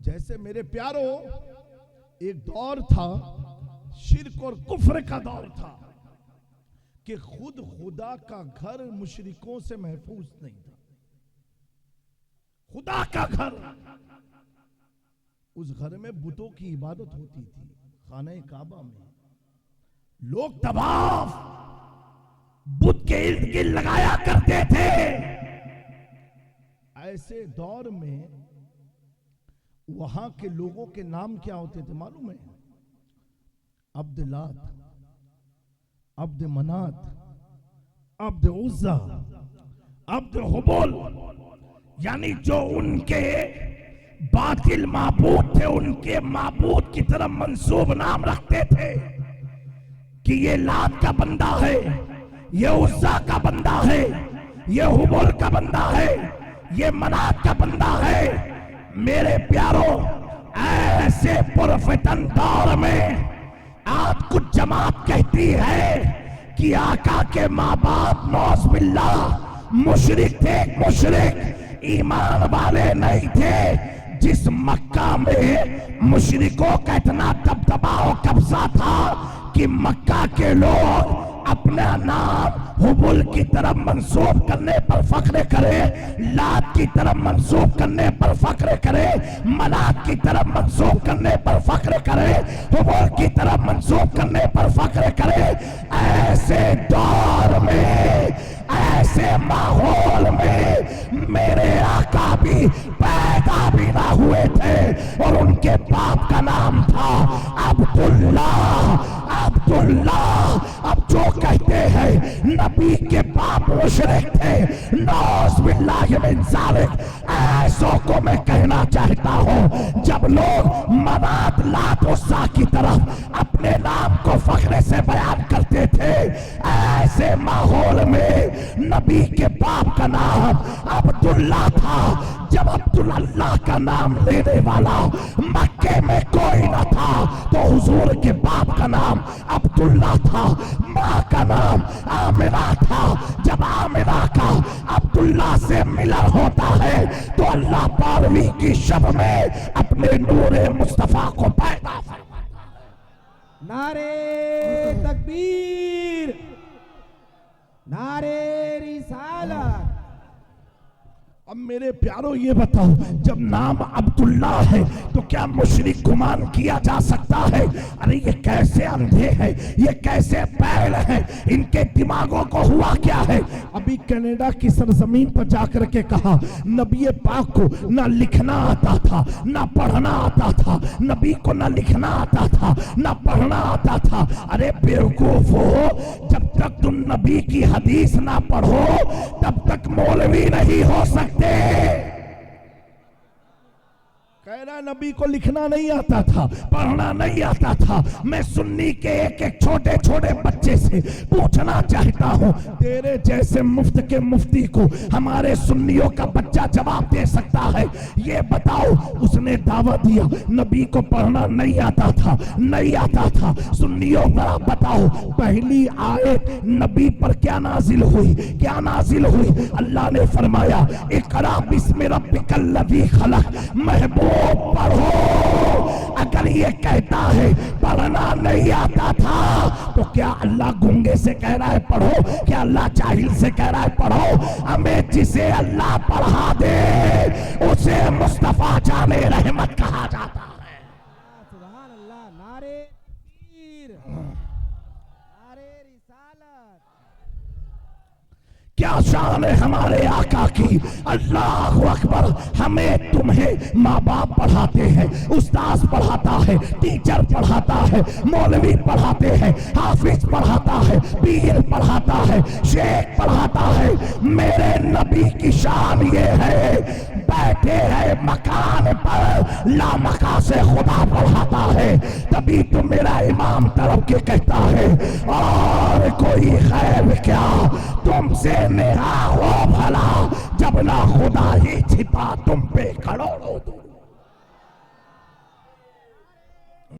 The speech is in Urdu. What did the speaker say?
جیسے میرے پیارو ایک دور تھا شرک اور کفر کا دور تھا کہ خود خدا کا گھر مشرکوں سے محفوظ نہیں تھا. خدا کا گھر، اس گھر میں بتوں کی عبادت ہوتی تھی. خانہ کعبہ میں لوگ طواف بت کے ارد گرد لگایا کرتے تھے. ایسے دور میں وہاں کے لوگوں کے نام کیا ہوتے تھے معلوم ہے؟ عبد لات، عبد منات، عبد عزا، عبد حبل، یعنی جو ان کے باطل معبود تھے ان کے معبود کی طرف منسوب نام رکھتے تھے کہ یہ لات کا بندہ ہے، یہ عزا کا بندہ ہے، یہ حبل کا بندہ ہے، یہ منات کا بندہ ہے. میرے پیارو، ایسے پرفتن دور میں آج کچھ جماعت کہتی ہے کہ آقا کے ماں باپ نعوذ باللہ مشرک تھے. مشرک ایمان والے نہیں تھے. جس مکہ میں مشرکوں کا اتنا دبدبا و قبضہ تھا کہ مکہ کے لوگ اپنا نام حبل کی طرف منسوب کرنے پر فخر کرے، لات کی طرف منسوب کرنے پر فخر کرے، منات کی طرف منسوب کرنے پر فخر کرے، حبل کی طرف منسوب کرنے پر فخر کرے. ایسے دور میں، ایسے ماحول میں میرے آقا بھی پیدا بھی نہ ہوئے تھے اور ان کے باپ کا نام تھا عبداللہ. عبداللہ. اب جو کہتے ہیں نبی کے باپ مشرک تھے، نعوذ باللہ من ذالک، ایسوں کو میں کہنا چاہتا ہوں جب لوگ منات لات عزا کی طرف اپنے نام کو فخر سے بیان کرتے تھے، ایسے ماحول میں نبی کے باپ کا نام عبداللہ تھا. جب عبداللہ کا نام لینے والا مکے میں کوئی نہ تھا تو حضور کے باپ کا نام عبداللہ تھا، ماں کا نام آمنہ تھا. جب آمنہ کا عبداللہ سے ملن ہوتا ہے تو اللہ 12ویں کی شب میں اپنے نور مصطفیٰ کو پیدا فرماتا ہے. نعرے تکبیر، نعرے رسالت. اب میرے پیارو یہ بتاؤ، جب نام عبداللہ ہے تو کیا مشرک گمان کیا جا سکتا ہے ارے یہ کیسے اندھے ہیں، یہ کیسے بیل ہیں، ان کے دماغوں کو ہوا کیا ہے؟ ابھی کینیڈا کی سرزمین پر جا کر کے کہا نبی پاک کو نہ لکھنا آتا تھا نہ پڑھنا آتا تھا. نبی کو نہ لکھنا آتا تھا نہ پڑھنا آتا تھا. ارے بیوقوف ہو، جب تک تم نبی کی حدیث نہ پڑھو تب تک مولوی نہیں ہو سکتے. کہہ رہا نبی کو لکھنا نہیں آتا تھا، پڑھنا نہیں آتا تھا. میں سنی کے ایک ایک چھوٹے چھوٹے بچے سے پوچھنا چاہتا ہوں، تیرے جیسے مفت کے مفتی کو ہمارے سنیوں کا بچہ جواب دے سکتا ہے؟ یہ بتاؤ. اس نے دعویٰ دیا نبی کو پڑھنا نہیں آتا تھا، نہیں آتا تھا. سنیوں ذرا بتاؤ پہلی آیت نبی پر کیا نازل ہوئی؟ کیا نازل ہوئی؟ اللہ نے فرمایا اقرا بسم ربک الذی خلق. محبوب پڑھو. اگر یہ کہتا ہے پڑھنا نہیں آتا تھا تو کیا اللہ گونگے سے کہہ رہا ہے پڑھو؟ کیا اللہ جاہل سے کہہ رہا ہے پڑھو؟ ہمیں جسے اللہ پڑھا دے اسے مصطفیٰ جان رحمت کہا جاتا ہے. سبحان اللہ. نعرے تکبیر، نعرے رسالت. کیا شان ہے ہمارے آقا کی. اللہ اکبر. ہمیں تمہیں ماں باپ پڑھاتے ہیں، استاذ پڑھاتا ہے، ٹیچر پڑھاتا ہے، مولوی پڑھاتے ہیں، حافظ پڑھاتا ہے، پیر پڑھاتا ہے، شیخ پڑھاتا ہے. میرے نبی کی شان یہ ہے بیٹھے ہیں مکان پر لامکان سے خدا پڑھاتا ہے. تبھی تو میرا امام طرف کے کہتا ہے اور کوئی خیر کیا تم سے نہا ہو بھلا، جب نہ خدا ہی چھپا تم پہ کروڑوں.